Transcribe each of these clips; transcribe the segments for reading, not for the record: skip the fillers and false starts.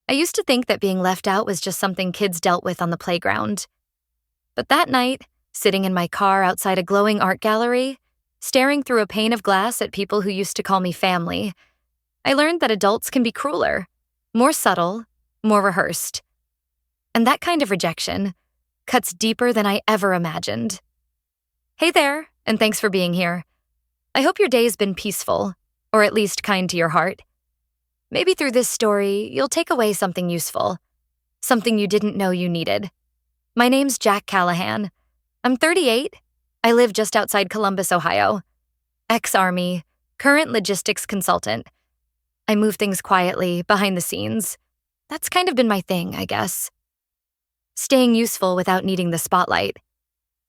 I used to think that being left out was just something kids dealt with on the playground. But that night, sitting in my car outside a glowing art gallery, staring through a pane of glass at people who used to call me family, I learned that adults can be crueler, more subtle, more rehearsed. And that kind of rejection cuts deeper than I ever imagined. Hey there, and thanks for being here. I hope your day's been peaceful, or at least kind to your heart. Maybe through this story, you'll take away something useful, something you didn't know you needed. My name's Jack Callahan. I'm 38. I live just outside Columbus, Ohio. Ex-Army, current logistics consultant. I move things quietly, behind the scenes. That's kind of been my thing, I guess. Staying useful without needing the spotlight.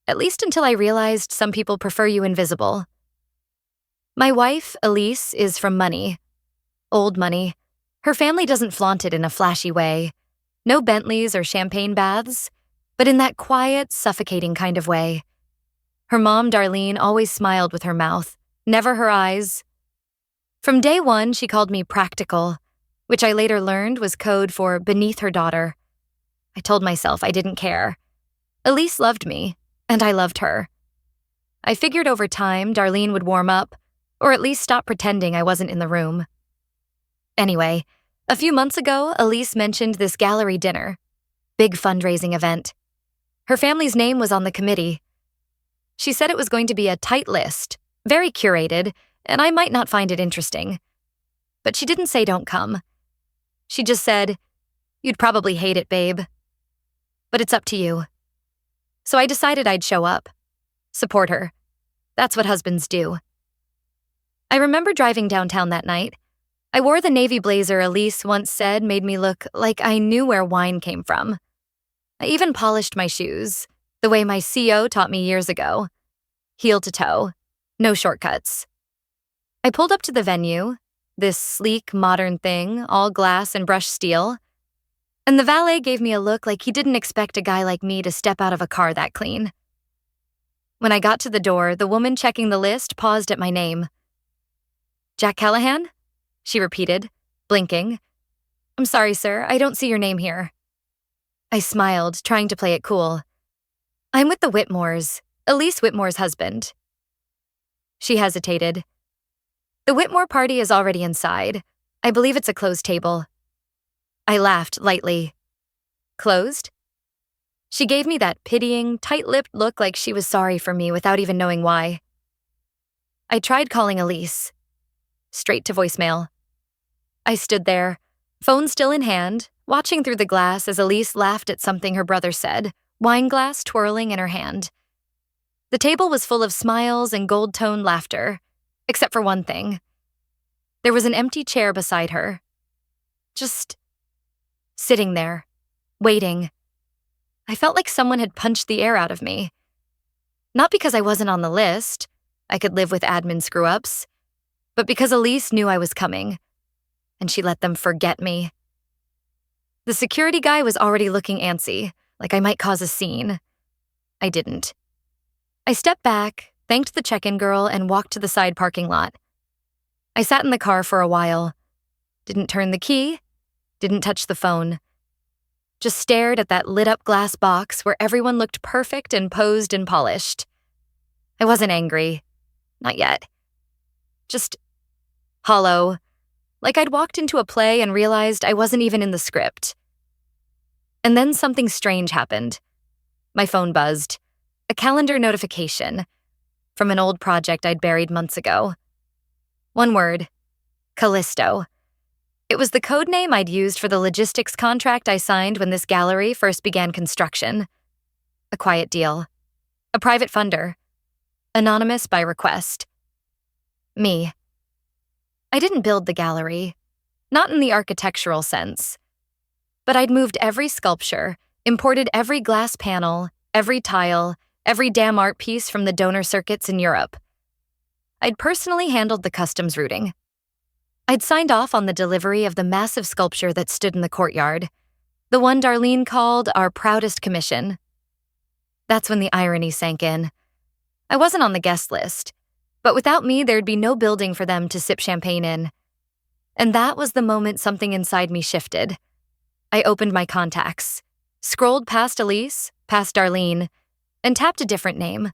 At least until I realized some people prefer you invisible. My wife, Elise, is from money. Old money. Her family doesn't flaunt it in a flashy way. No Bentleys or champagne baths, but in that quiet, suffocating kind of way. Her mom, Darlene, always smiled with her mouth, never her eyes. From day one, she called me practical, which I later learned was code for beneath her daughter. I told myself I didn't care. Elise loved me, and I loved her. I figured over time Darlene would warm up, or at least stop pretending I wasn't in the room. Anyway, a few months ago, Elise mentioned this gallery dinner. Big fundraising event. Her family's name was on the committee. She said it was going to be a tight list, very curated, and I might not find it interesting. But she didn't say don't come. She just said, "You'd probably hate it, babe. But it's up to you." So I decided I'd show up. Support her. That's what husbands do. I remember driving downtown that night. I wore the navy blazer Elise once said made me look like I knew where wine came from. I even polished my shoes, the way my CO taught me years ago. Heel to toe, no shortcuts. I pulled up to the venue, this sleek, modern thing, all glass and brushed steel, and the valet gave me a look like he didn't expect a guy like me to step out of a car that clean. When I got to the door, the woman checking the list paused at my name. "Jack Callahan?" she repeated, blinking. "I'm sorry, sir, I don't see your name here." I smiled, trying to play it cool. "I'm with the Whitmores, Elise Whitmore's husband." She hesitated. "The Whitmore party is already inside. I believe it's a closed table." I laughed lightly. "Closed?" She gave me that pitying, tight-lipped look like she was sorry for me without even knowing why. I tried calling Elise. Straight to voicemail. I stood there, phone still in hand, watching through the glass as Elise laughed at something her brother said, wine glass twirling in her hand. The table was full of smiles and gold-toned laughter, except for one thing. There was an empty chair beside her. Just sitting there, waiting. I felt like someone had punched the air out of me. Not because I wasn't on the list, I could live with admin screw-ups, but because Elise knew I was coming, and she let them forget me. The security guy was already looking antsy, like I might cause a scene. I didn't. I stepped back, thanked the check-in girl, and walked to the side parking lot. I sat in the car for a while. Didn't turn the key, didn't touch the phone. Just stared at that lit-up glass box where everyone looked perfect and posed and polished. I wasn't angry. Not yet. Just hollow. Like I'd walked into a play and realized I wasn't even in the script. And then something strange happened. My phone buzzed. A calendar notification from an old project I'd buried months ago. One word. Callisto. It was the code name I'd used for the logistics contract I signed when this gallery first began construction. A quiet deal. A private funder. Anonymous by request. Me. I didn't build the gallery. Not in the architectural sense. But I'd moved every sculpture, imported every glass panel, every tile, every damn art piece from the donor circuits in Europe. I'd personally handled the customs routing. I'd signed off on the delivery of the massive sculpture that stood in the courtyard, the one Darlene called our proudest commission. That's when the irony sank in. I wasn't on the guest list, but without me, there'd be no building for them to sip champagne in. And that was the moment something inside me shifted. I opened my contacts, scrolled past Elise, past Darlene, and tapped a different name.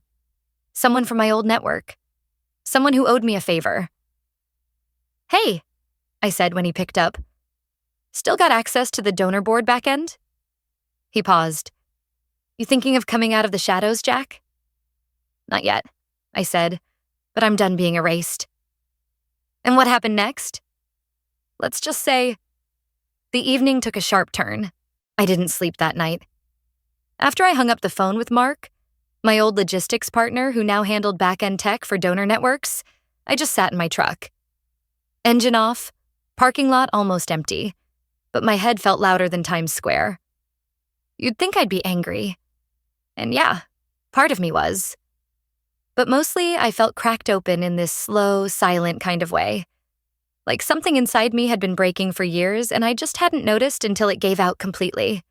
Someone from my old network. Someone who owed me a favor. "Hey," I said when he picked up. "Still got access to the donor board backend?" He paused. "You thinking of coming out of the shadows, Jack?" "Not yet," I said, "but I'm done being erased." "And what happened next?" "Let's just say, the evening took a sharp turn. I didn't sleep that night. After I hung up the phone with Mark, my old logistics partner who now handled back-end tech for donor networks, I just sat in my truck. Engine off, parking lot almost empty, but my head felt louder than Times Square. You'd think I'd be angry. And yeah, part of me was. But mostly I felt cracked open in this slow, silent kind of way. Like something inside me had been breaking for years and I just hadn't noticed until it gave out completely.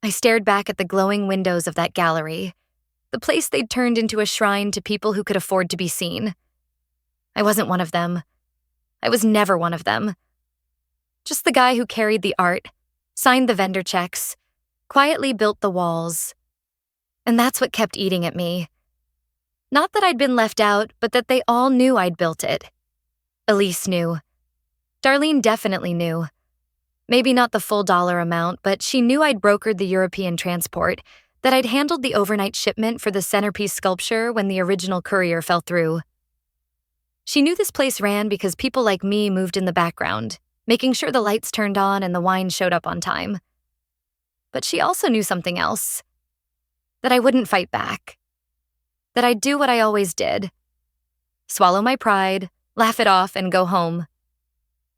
I stared back at the glowing windows of that gallery, the place they'd turned into a shrine to people who could afford to be seen. I wasn't one of them. I was never one of them. Just the guy who carried the art, signed the vendor checks, quietly built the walls. And that's what kept eating at me. Not that I'd been left out, but that they all knew I'd built it. Elise knew. Darlene definitely knew. Maybe not the full dollar amount, but she knew I'd brokered the European transport, that I'd handled the overnight shipment for the centerpiece sculpture when the original courier fell through. She knew this place ran because people like me moved in the background, making sure the lights turned on and the wine showed up on time. But she also knew something else. That I wouldn't fight back. That I'd do what I always did. Swallow my pride, laugh it off, and go home.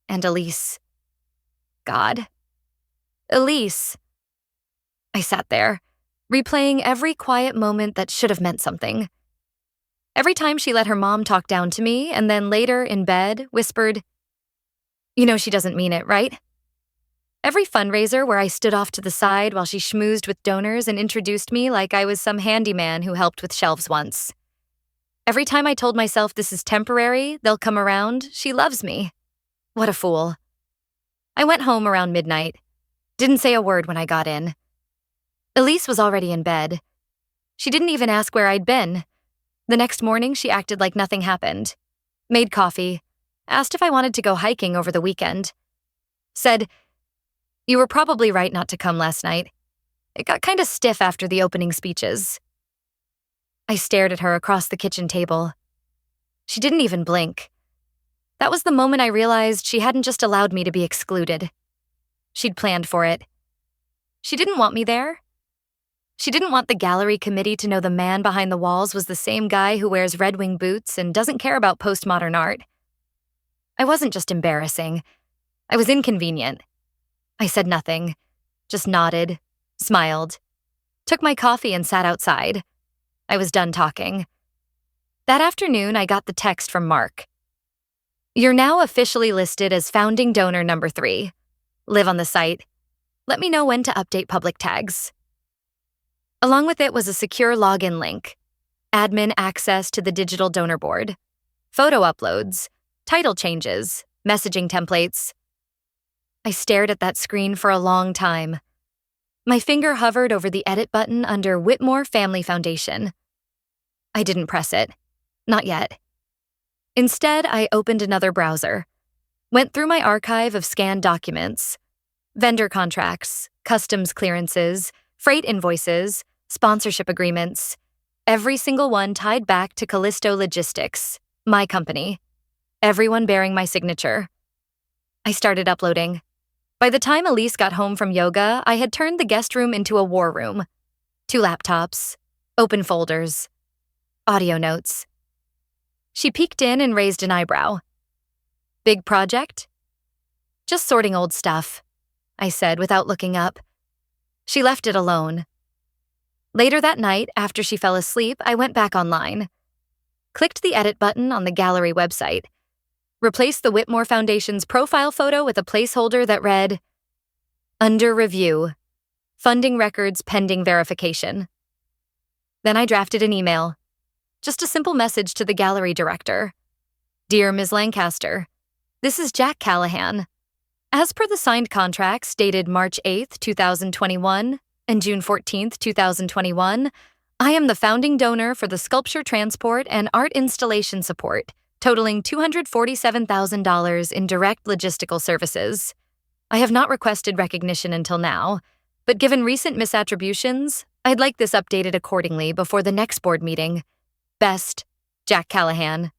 And Elise. God. Elise. I sat there, replaying every quiet moment that should have meant something. Every time she let her mom talk down to me, and then later, in bed, whispered, "You know she doesn't mean it, right?" Every fundraiser where I stood off to the side while she schmoozed with donors and introduced me like I was some handyman who helped with shelves once. Every time I told myself this is temporary, they'll come around, she loves me. What a fool. I went home around midnight. Didn't say a word when I got in. Elise was already in bed. She didn't even ask where I'd been. The next morning, she acted like nothing happened. Made coffee. Asked if I wanted to go hiking over the weekend. Said, "You were probably right not to come last night. It got kinda stiff after the opening speeches." I stared at her across the kitchen table. She didn't even blink. That was the moment I realized she hadn't just allowed me to be excluded. She'd planned for it. She didn't want me there. She didn't want the gallery committee to know the man behind the walls was the same guy who wears Red Wing boots and doesn't care about postmodern art. I wasn't just embarrassing. I was inconvenient. I said nothing, just nodded, smiled, took my coffee and sat outside. I was done talking. That afternoon, I got the text from Mark. "You're now officially listed as founding donor number 3. Live on the site. Let me know when to update public tags." Along with it was a secure login link, admin access to the digital donor board, photo uploads, title changes, messaging templates. I stared at that screen for a long time. My finger hovered over the edit button under Whitmore Family Foundation. I didn't press it. Not yet. Instead, I opened another browser, went through my archive of scanned documents, vendor contracts, customs clearances, freight invoices, sponsorship agreements, every single one tied back to Callisto Logistics, my company, everyone bearing my signature. I started uploading. By the time Elise got home from yoga, I had turned the guest room into a war room. 2 laptops, open folders, audio notes. She peeked in and raised an eyebrow. "Big project?" "Just sorting old stuff," I said without looking up. She left it alone. Later that night, after she fell asleep, I went back online. Clicked the edit button on the gallery website. Replaced the Whitmore Foundation's profile photo with a placeholder that read, "Under review. Funding records pending verification." Then I drafted an email. Just a simple message to the gallery director. "Dear Ms. Lancaster, this is Jack Callahan. As per the signed contracts dated March 8th, 2021 and June 14th, 2021, I am the founding donor for the sculpture transport and art installation support, totaling $247,000 in direct logistical services. I have not requested recognition until now, but given recent misattributions, I'd like this updated accordingly before the next board meeting. Best, Jack Callahan.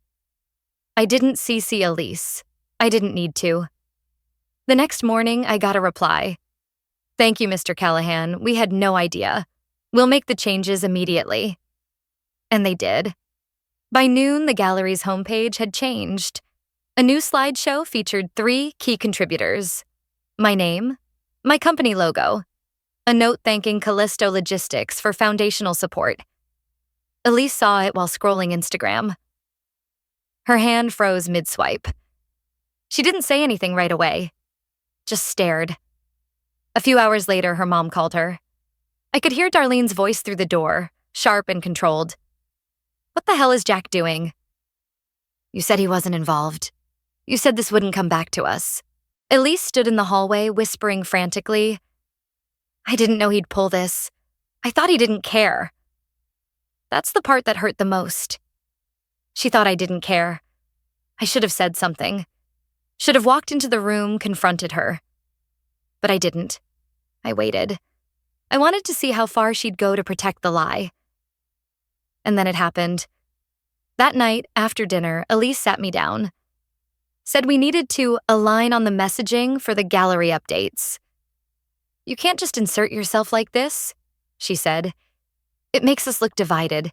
I didn't CC Elise. I didn't need to. The next morning, I got a reply. Thank you, Mr. Callahan. We had no idea. We'll make the changes immediately. And they did. By noon, the gallery's homepage had changed. A new slideshow featured 3 key contributors: my name, my company logo, a note thanking Callisto Logistics for foundational support. Elise saw it while scrolling Instagram. Her hand froze mid-swipe. She didn't say anything right away, just stared. A few hours later, her mom called her. I could hear Darlene's voice through the door, sharp and controlled. What the hell is Jack doing? You said he wasn't involved. You said this wouldn't come back to us. Elise stood in the hallway, whispering frantically. I didn't know he'd pull this. I thought he didn't care. That's the part that hurt the most. She thought I didn't care. I should have said something. Should have walked into the room, confronted her. But I didn't. I waited. I wanted to see how far she'd go to protect the lie. And then it happened. That night, after dinner, Elise sat me down. Said we needed to align on the messaging for the gallery updates. You can't just insert yourself like this, she said. It makes us look divided,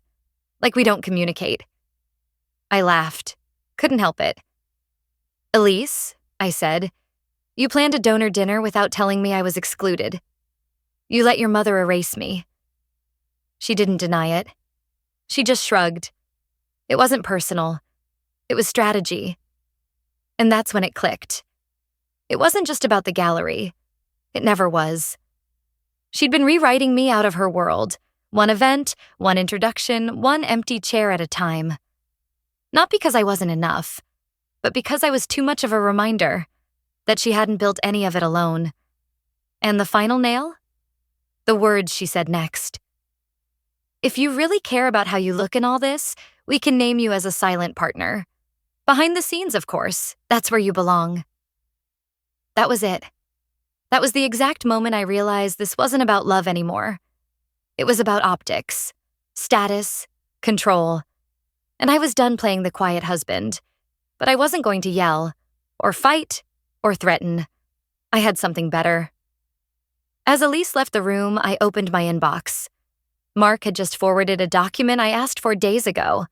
like we don't communicate. I laughed. Couldn't help it. Elise, I said, you planned a donor dinner without telling me I was excluded. You let your mother erase me. She didn't deny it. She just shrugged. It wasn't personal. It was strategy. And that's when it clicked. It wasn't just about the gallery. It never was. She'd been rewriting me out of her world, one event, one introduction, one empty chair at a time. Not because I wasn't enough, but because I was too much of a reminder that she hadn't built any of it alone. And the final nail? The words she said next. If you really care about how you look in all this, we can name you as a silent partner. Behind the scenes, of course. That's where you belong. That was it. That was the exact moment I realized this wasn't about love anymore. It was about optics, status, control. And I was done playing the quiet husband. But I wasn't going to yell, or fight, or threaten. I had something better. As Elise left the room, I opened my inbox. Mark had just forwarded a document I asked for days ago.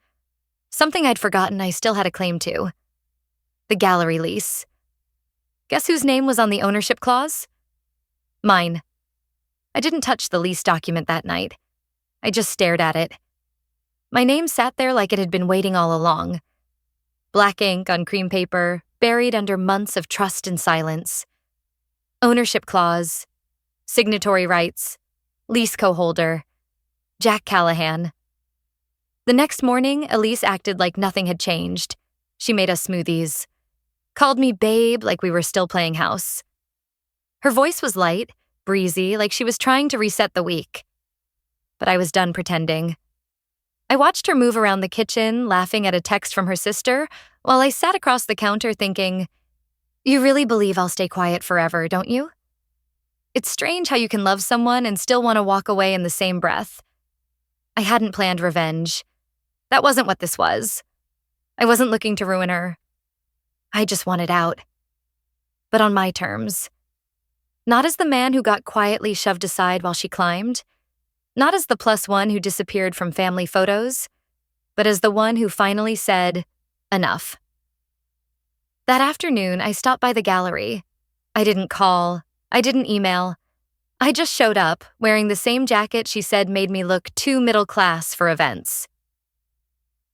Something I'd forgotten I still had a claim to. The gallery lease. Guess whose name was on the ownership clause? Mine. I didn't touch the lease document that night. I just stared at it. My name sat there like it had been waiting all along. Black ink on cream paper, buried under months of trust and silence. Ownership clause, signatory rights, lease co-holder, Jack Callahan. The next morning, Elise acted like nothing had changed. She made us smoothies. Called me babe like we were still playing house. Her voice was light, breezy, like she was trying to reset the week. But I was done pretending. I watched her move around the kitchen, laughing at a text from her sister, while I sat across the counter thinking, you really believe I'll stay quiet forever, don't you? It's strange how you can love someone and still want to walk away in the same breath. I hadn't planned revenge. That wasn't what this was. I wasn't looking to ruin her. I just wanted out. But on my terms. Not as the man who got quietly shoved aside while she climbed. Not as the +1 who disappeared from family photos, but as the one who finally said, enough. That afternoon, I stopped by the gallery. I didn't call. I didn't email. I just showed up, wearing the same jacket she said made me look too middle class for events.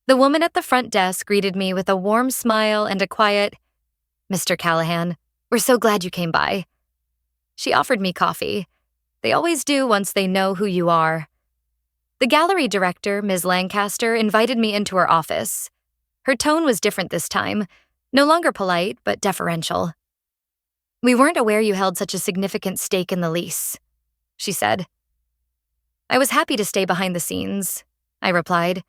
The woman at the front desk greeted me with a warm smile and a quiet, Mr. Callahan, we're so glad you came by. She offered me coffee. They always do once they know who you are. The gallery director, Ms. Lancaster, invited me into her office. Her tone was different this time, no longer polite, but deferential. We weren't aware you held such a significant stake in the lease, she said. I was happy to stay behind the scenes, I replied,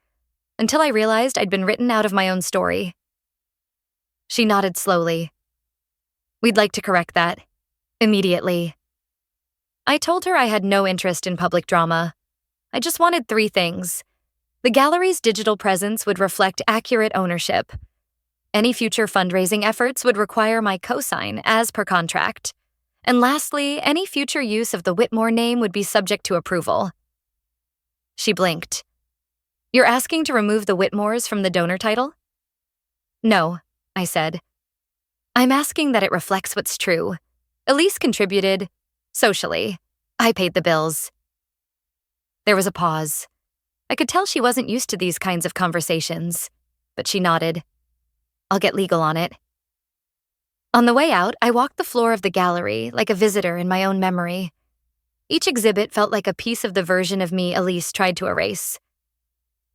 until I realized I'd been written out of my own story. She nodded slowly. We'd like to correct that. Immediately. I told her I had no interest in public drama. I just wanted 3 things. The gallery's digital presence would reflect accurate ownership. Any future fundraising efforts would require my cosign, as per contract. And lastly, any future use of the Whitmore name would be subject to approval. She blinked. You're asking to remove the Whitmores from the donor title? No, I said. I'm asking that it reflects what's true. Elise contributed, socially. I paid the bills. There was a pause. I could tell she wasn't used to these kinds of conversations, but she nodded. I'll get legal on it. On the way out, I walked the floor of the gallery like a visitor in my own memory. Each exhibit felt like a piece of the version of me Elise tried to erase.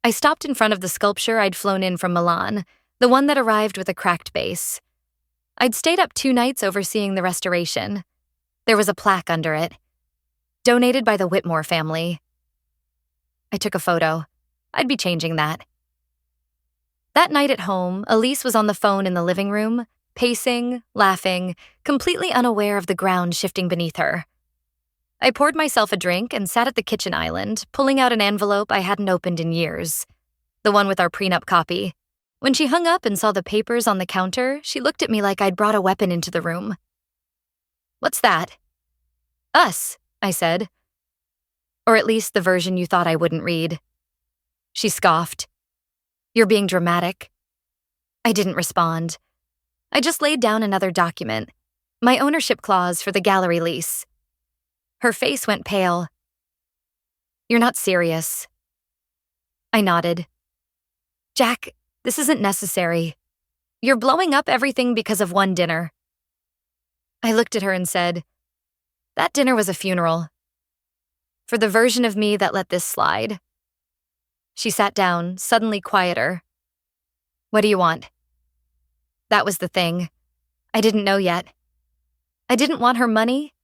I stopped in front of the sculpture I'd flown in from Milan, the one that arrived with a cracked base. I'd stayed up 2 nights overseeing the restoration. There was a plaque under it. Donated by the Whitmore family. I took a photo. I'd be changing that. That night at home, Elise was on the phone in the living room, pacing, laughing, completely unaware of the ground shifting beneath her. I poured myself a drink and sat at the kitchen island, pulling out an envelope I hadn't opened in years. The one with our prenup copy. When she hung up and saw the papers on the counter, she looked at me like I'd brought a weapon into the room. What's that? Us, I said. Or at least the version you thought I wouldn't read. She scoffed. You're being dramatic. I didn't respond. I just laid down another document, my ownership clause for the gallery lease. Her face went pale. You're not serious. I nodded. Jack, this isn't necessary. You're blowing up everything because of one dinner. I looked at her and said, that dinner was a funeral. For the version of me that let this slide. She sat down, suddenly quieter. What do you want? That was the thing. I didn't know yet. I didn't want her money.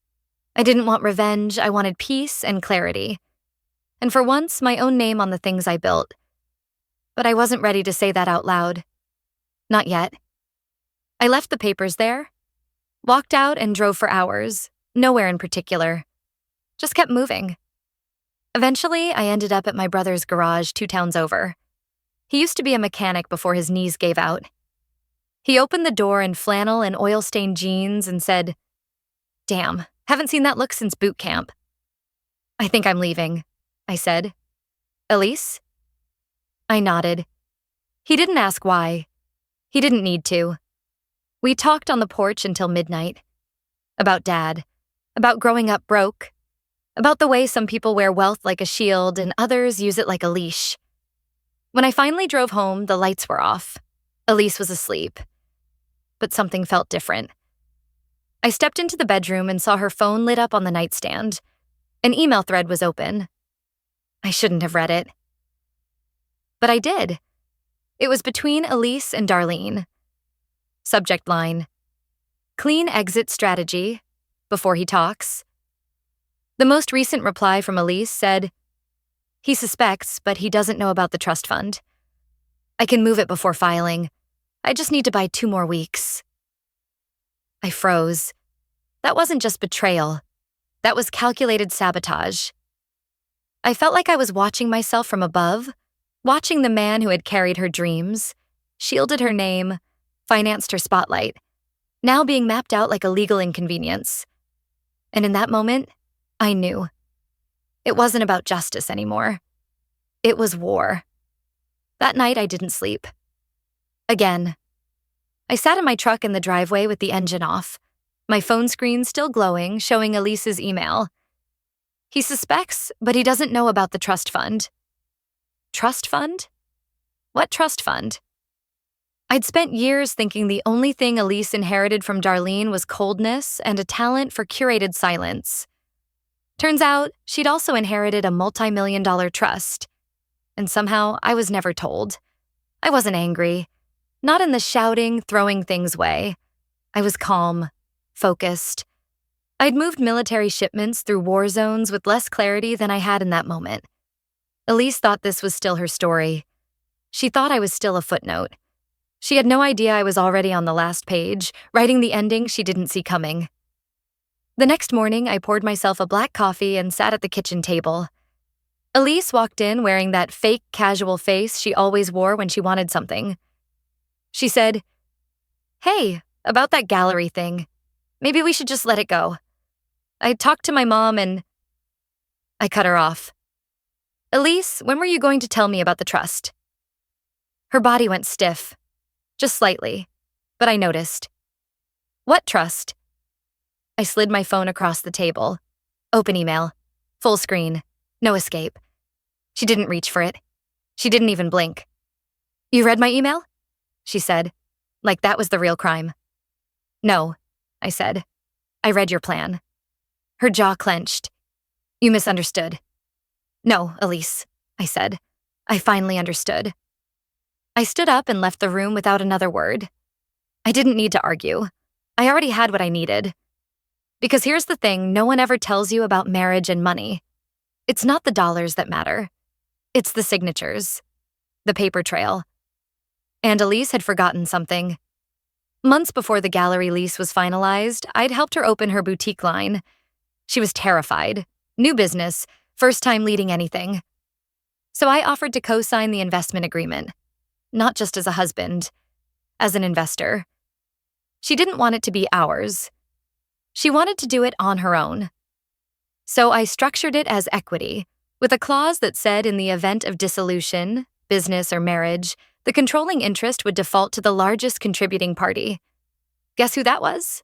I didn't want revenge. I wanted peace and clarity. And for once, my own name on the things I built. But I wasn't ready to say that out loud. Not yet. I left the papers there, walked out and drove for hours, nowhere in particular. Just kept moving. Eventually, I ended up at my brother's garage 2 towns over. He used to be a mechanic before his knees gave out. He opened the door in flannel and oil-stained jeans and said, Damn, haven't seen that look since boot camp. I think I'm leaving, I said. Elise? I nodded. He didn't ask why. He didn't need to. We talked on the porch until midnight. About Dad. About growing up broke. About the way some people wear wealth like a shield and others use it like a leash. When I finally drove home, the lights were off. Elise was asleep. But something felt different. I stepped into the bedroom and saw her phone lit up on the nightstand. An email thread was open. I shouldn't have read it. But I did. It was between Elise and Darlene. Subject line: Clean exit strategy. Before he talks. The most recent reply from Elise said, He suspects, but he doesn't know about the trust fund. I can move it before filing. I just need to buy 2 more weeks. I froze. That wasn't just betrayal. That was calculated sabotage. I felt like I was watching myself from above, watching the man who had carried her dreams, shielded her name, financed her spotlight, now being mapped out like a legal inconvenience. And in that moment, I knew. It wasn't about justice anymore. It was war. That night, I didn't sleep. Again. I sat in my truck in the driveway with the engine off, my phone screen still glowing, showing Elise's email. He suspects, but he doesn't know about the trust fund. Trust fund? What trust fund? I'd spent years thinking the only thing Elise inherited from Darlene was coldness and a talent for curated silence. Turns out, she'd also inherited a multi-million-dollar trust. And somehow, I was never told. I wasn't angry. Not in the shouting, throwing things way. I was calm, focused. I'd moved military shipments through war zones with less clarity than I had in that moment. Elise thought this was still her story. She thought I was still a footnote. She had no idea I was already on the last page, writing the ending she didn't see coming. The next morning, I poured myself a black coffee and sat at the kitchen table. Elise walked in wearing that fake casual face she always wore when she wanted something. She said, "Hey, about that gallery thing. Maybe we should just let it go. I talked to my mom and—" I cut her off. "Elise, when were you going to tell me about the trust?" Her body went stiff. Just slightly, but I noticed. "What trust?" I slid my phone across the table. Open email. Full screen. No escape. She didn't reach for it. She didn't even blink. "You read my email?" she said, like that was the real crime. "No," I said. "I read your plan." Her jaw clenched. "You misunderstood." "No, Elise," I said. "I finally understood." I stood up and left the room without another word. I didn't need to argue. I already had what I needed. Because here's the thing no one ever tells you about marriage and money. It's not the dollars that matter. It's the signatures. The paper trail. And Elise had forgotten something. Months before the gallery lease was finalized, I'd helped her open her boutique line. She was terrified. New business, first time leading anything. So I offered to co-sign the investment agreement. Not just as a husband, as an investor. She didn't want it to be ours. She wanted to do it on her own. So I structured it as equity, with a clause that said in the event of dissolution, business or marriage, the controlling interest would default to the largest contributing party. Guess who that was?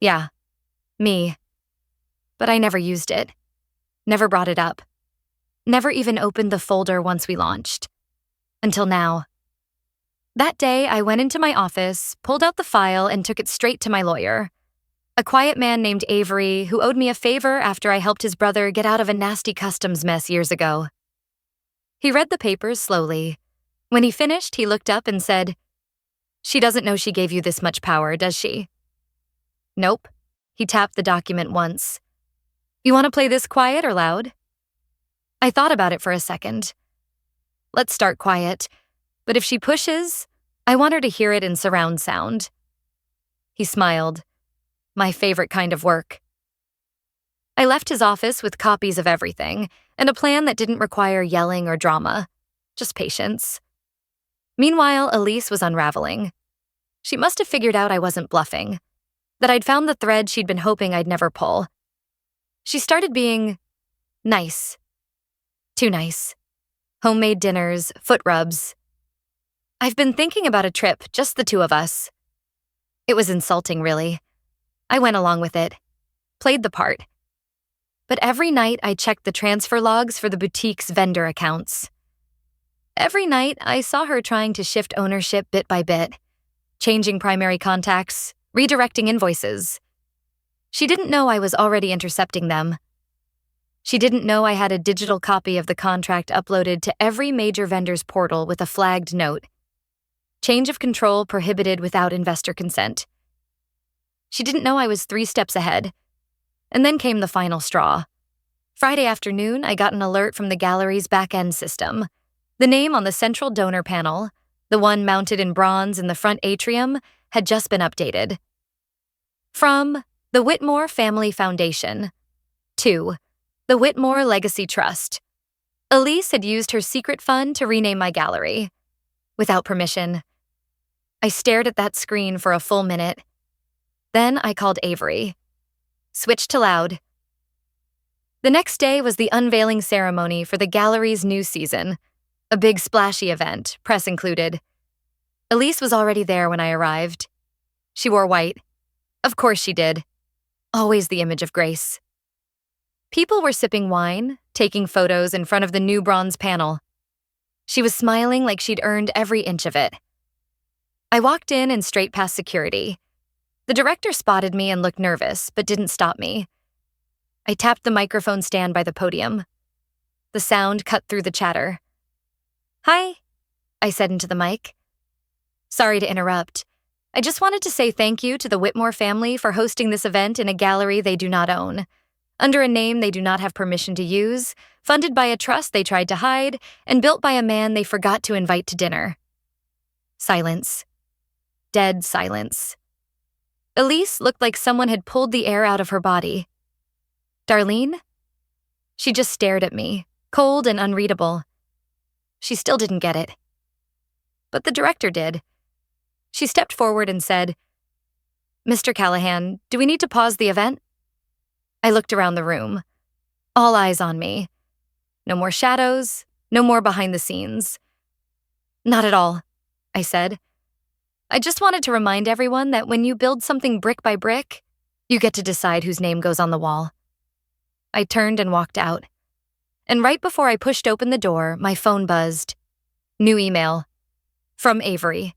Yeah, me. But I never used it. Never brought it up. Never even opened the folder once we launched. Until now. That day, I went into my office, pulled out the file, and took it straight to my lawyer. A quiet man named Avery who owed me a favor after I helped his brother get out of a nasty customs mess years ago. He read the papers slowly. When he finished, he looked up and said, "She doesn't know she gave you this much power, does she?" "Nope." He tapped the document once. "You want to play this quiet or loud?" I thought about it for a second. Let's start quiet, but if she pushes, I want her to hear it in surround sound. He smiled. My favorite kind of work. I left his office with copies of everything and a plan that didn't require yelling or drama, just patience. Meanwhile, Elise was unraveling. She must have figured out I wasn't bluffing, that I'd found the thread she'd been hoping I'd never pull. She started being nice. Too nice. Homemade dinners, foot rubs. "I've been thinking about a trip, just the two of us." It was insulting, really. I went along with it. Played the part. But every night I checked the transfer logs for the boutique's vendor accounts. Every night I saw her trying to shift ownership bit by bit, changing primary contacts, redirecting invoices. She didn't know I was already intercepting them. She didn't know I had a digital copy of the contract uploaded to every major vendor's portal with a flagged note. Change of control prohibited without investor consent. She didn't know I was 3 steps ahead. And then came the final straw. Friday afternoon, I got an alert from the gallery's back-end system. The name on the central donor panel, the one mounted in bronze in the front atrium, had just been updated. From the Whitmore Family Foundation to the Whitmore Legacy Trust. Elise had used her secret fund to rename my gallery. Without permission. I stared at that screen for a full minute. Then I called Avery. Switched to loud. The next day was the unveiling ceremony for the gallery's new season, a big splashy event, press included. Elise was already there when I arrived. She wore white. Of course she did. Always the image of grace. People were sipping wine, taking photos in front of the new bronze panel. She was smiling like she'd earned every inch of it. I walked in and straight past security. The director spotted me and looked nervous, but didn't stop me. I tapped the microphone stand by the podium. The sound cut through the chatter. "Hi," I said into the mic. "Sorry to interrupt. I just wanted to say thank you to the Whitmore family for hosting this event in a gallery they do not own, under a name they do not have permission to use, funded by a trust they tried to hide, and built by a man they forgot to invite to dinner. Silence. Dead silence. Elise looked like someone had pulled the air out of her body. Darlene? She just stared at me, cold and unreadable. She still didn't get it. But the director did. She stepped forward and said, "Mr. Callahan, do we need to pause the event?" I looked around the room. All eyes on me. No more shadows, no more behind the scenes. "Not at all," I said. "I just wanted to remind everyone that when you build something brick by brick, you get to decide whose name goes on the wall." I turned and walked out. And right before I pushed open the door, my phone buzzed. New email. From Avery.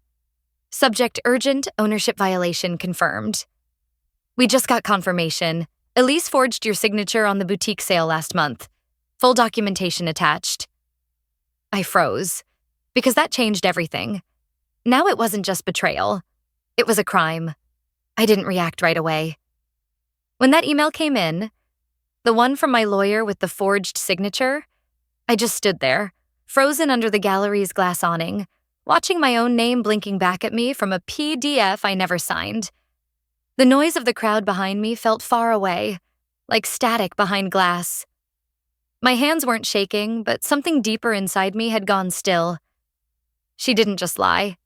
Subject: urgent, ownership violation confirmed. "We just got confirmation. Elise forged your signature on the boutique sale last month. Full documentation attached." I froze, because that changed everything. Now it wasn't just betrayal. It was a crime. I didn't react right away. When that email came in, the one from my lawyer with the forged signature, I just stood there, frozen under the gallery's glass awning, watching my own name blinking back at me from a PDF I never signed. The noise of the crowd behind me felt far away, like static behind glass. My hands weren't shaking, but something deeper inside me had gone still. She didn't just lie.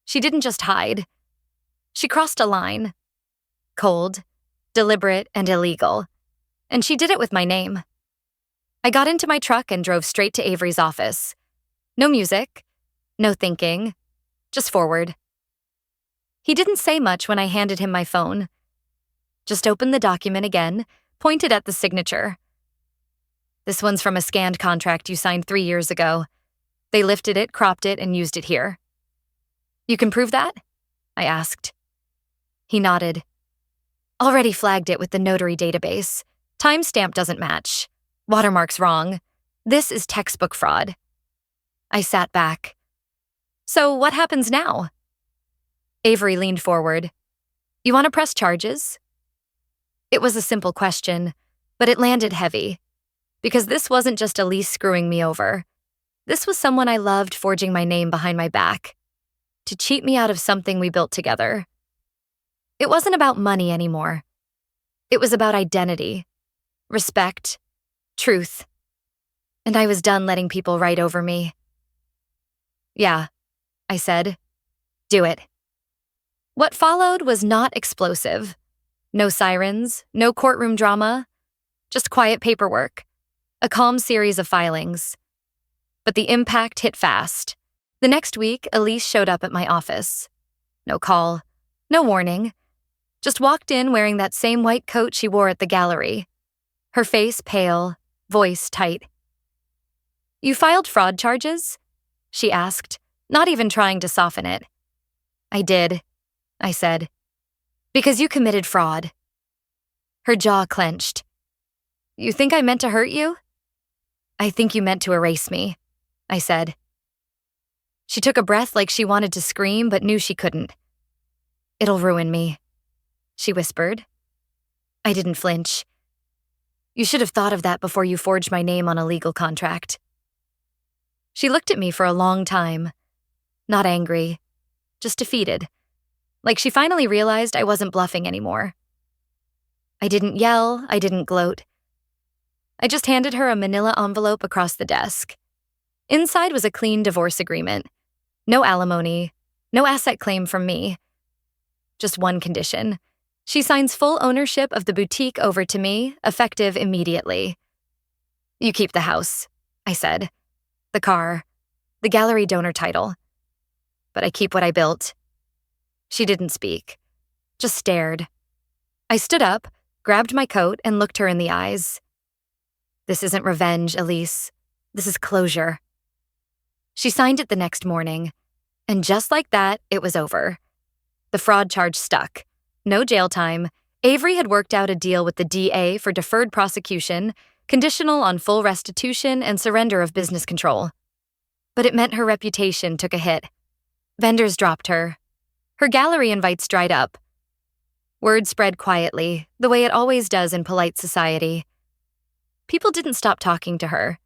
She didn't just hide. She crossed a line. Cold, deliberate, and illegal. And she did it with my name. I got into my truck and drove straight to Avery's office. No music, no thinking, just forward. He didn't say much when I handed him my phone. Just opened the document again, pointed at the signature. "This one's from a scanned contract you signed 3 years ago. They lifted it, cropped it, and used it here." "You can prove that?" I asked. He nodded. "Already flagged it with the notary database. Timestamp doesn't match. Watermark's wrong. This is textbook fraud." I sat back. "So what happens now?" Avery leaned forward. "You want to press charges?" It was a simple question, but it landed heavy. Because this wasn't just Elise screwing me over. This was someone I loved forging my name behind my back. To cheat me out of something we built together. It wasn't about money anymore. It was about identity, respect, truth. And I was done letting people write over me. "Yeah," I said. "Do it." What followed was not explosive. No sirens, no courtroom drama, just quiet paperwork, a calm series of filings. But the impact hit fast. The next week, Elise showed up at my office. No call, no warning. Just walked in wearing that same white coat she wore at the gallery. Her face pale, voice tight. "You filed fraud charges?" she asked, not even trying to soften it. "I did," I said. "Because you committed fraud." Her jaw clenched. "You think I meant to hurt you?" "I think you meant to erase me," I said. She took a breath like she wanted to scream but knew she couldn't. "It'll ruin me," she whispered. I didn't flinch. "You should have thought of that before you forged my name on a legal contract." She looked at me for a long time. Not angry, just defeated. Like she finally realized I wasn't bluffing anymore. I didn't yell, I didn't gloat. I just handed her a manila envelope across the desk. Inside was a clean divorce agreement. No alimony, no asset claim from me. Just one condition. She signs full ownership of the boutique over to me, effective immediately. "You keep the house," I said. "The car, the gallery donor title. But I keep what I built." She didn't speak, just stared. I stood up, grabbed my coat, and looked her in the eyes. "This isn't revenge, Elise. This is closure." She signed it the next morning, and just like that, it was over. The fraud charge stuck. No jail time. Avery had worked out a deal with the DA for deferred prosecution, conditional on full restitution and surrender of business control. But it meant her reputation took a hit. Vendors dropped her. Her gallery invites dried up. Word spread quietly, the way it always does in polite society. People didn't stop talking to her,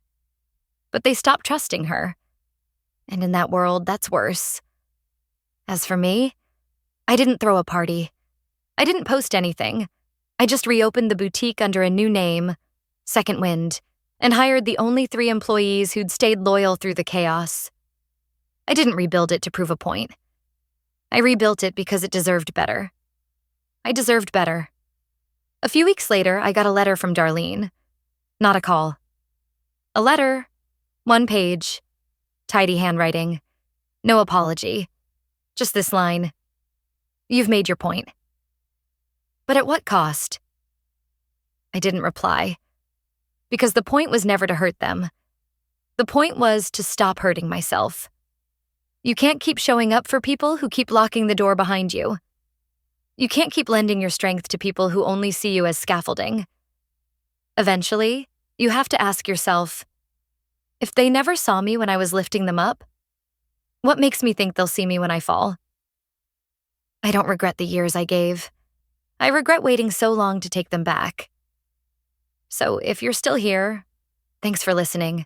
but they stopped trusting her. And in that world, that's worse. As for me, I didn't throw a party. I didn't post anything. I just reopened the boutique under a new name, Second Wind, and hired the only 3 employees who'd stayed loyal through the chaos. I didn't rebuild it to prove a point. I rebuilt it because it deserved better. I deserved better. A few weeks later, I got a letter from Darlene. Not a call. A letter, 1 page, tidy handwriting, no apology. Just this line: "You've made your point." But at what cost? I didn't reply, because the point was never to hurt them. The point was to stop hurting myself. You can't keep showing up for people who keep locking the door behind you. You can't keep lending your strength to people who only see you as scaffolding. Eventually, you have to ask yourself, if they never saw me when I was lifting them up, what makes me think they'll see me when I fall? I don't regret the years I gave. I regret waiting so long to take them back. So if you're still here, thanks for listening.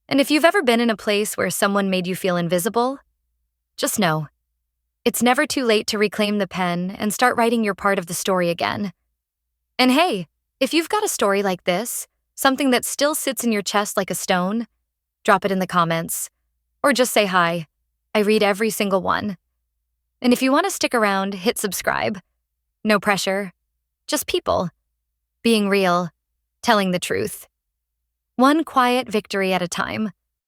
And if you've ever been in a place where someone made you feel invisible, just know, it's never too late to reclaim the pen and start writing your part of the story again. And hey, if you've got a story like this, something that still sits in your chest like a stone, drop it in the comments. Or just say hi. I read every single one. And if you want to stick around, hit subscribe. No pressure. Just people. Being real. Telling the truth. One quiet victory at a time.